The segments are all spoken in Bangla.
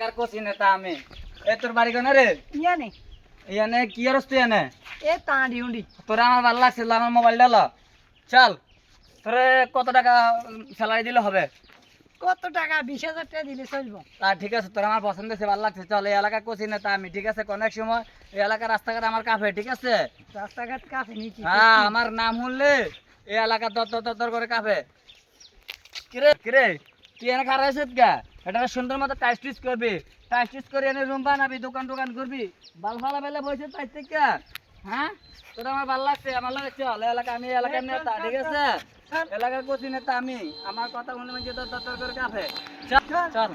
কার কোসি নেতা আমি এ তোর বাড়ি কোন রে ইয়ানে ইয়ানে কি আর তুই এনে এ তাঁডি উন্ডি তোরা আমার ভালো লাগছে আমার মোবাইল ডালা চল তোরে কত টাকা স্যালারি দিলে হবে কত টাকা 20,000 টাকা দিলে চলবো ঠিক আছে তোর আমার পছন্দ হয়েছে ভালো লাগছে চল এই এলাকা কোচি নেতা আমি ঠিক আছে কোন এক সময় এই এলাকার রাস্তাঘাট আমার কাফে ঠিক আছে রাস্তাঘাট কাছে নিচি হ্যাঁ আমার নাম শুনলে এই এলাকা দর করে কাফে কিরে কিরে তুই এনে খারাপ আছে গা এটা সুন্দর মতো টাইস করবি টাইস করে এনে রুম বানাবি দোকান করবি বাল ফালা বেলা বসে তাই থেকে হ্যাঁ তোর আমার ভালো লাগছে আমার লাগে চল এলাকা আমি এলাকার নেতা ঠিক আছে এলাকার কোচি নেতা আমি আমার কথা শুনলে মানে দর করে কাফে চল চল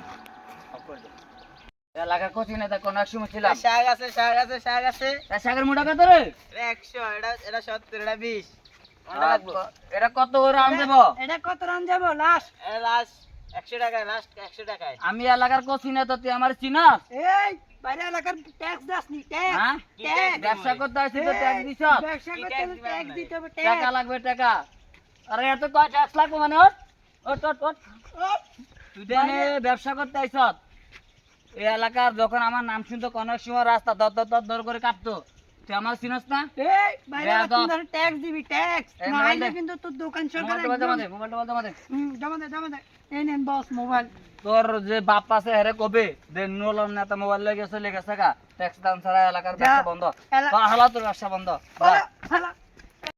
এলাকার কোচি নেতা কোন এক সময় ছিলাম শাক আছে শাকের মোটা কত রে 100 এটা 70 এটা 20 এটা কত রাউন্ড দেবো এটা কত রান যাবো লাস্ট 100 টাকায় লাস্ট 100 টাকায় আমি এলাকার কোচি নেতা তুই আমার চিনাস এই বাইরে এলাকার ট্যাক্স দাসনি ট্যাক্স হ্যাঁ ট্যাক্স ব্যবসা করতে আসছি তো ট্যাক্স দিছ ব্যবসা করতে হলে ট্যাক্স দিতে হবে টাকা ট্যাক্স লাগবে টাকা আরে এত কয় ট্যাক্স লাগবে মানে ওট তুই দেনে ব্যবসা করতে আইছ এই এলাকার যখন আমার নাম শুনতো কোন সময় রাস্তা দর করে কাটতো তুই আমার চিনস না এই বাইরে তুমি ট্যাক্স দিবি ট্যাক্স এই না মোবাইল আইলে দে। কিন্তু তোর দোকান সরকার মোবাইলটা বলতে জমা দে এই নেন বস মোবাইল তোর যে বাপ আছে হেরে কবে যে নোলন নেতা মোবাইল লেগে চলে গেছে গা ট্যাক্স দাম ছাড়া এলাকার ব্যবসা বন্ধ এলা- হালা তোর ব্যবসা বন্ধ হালা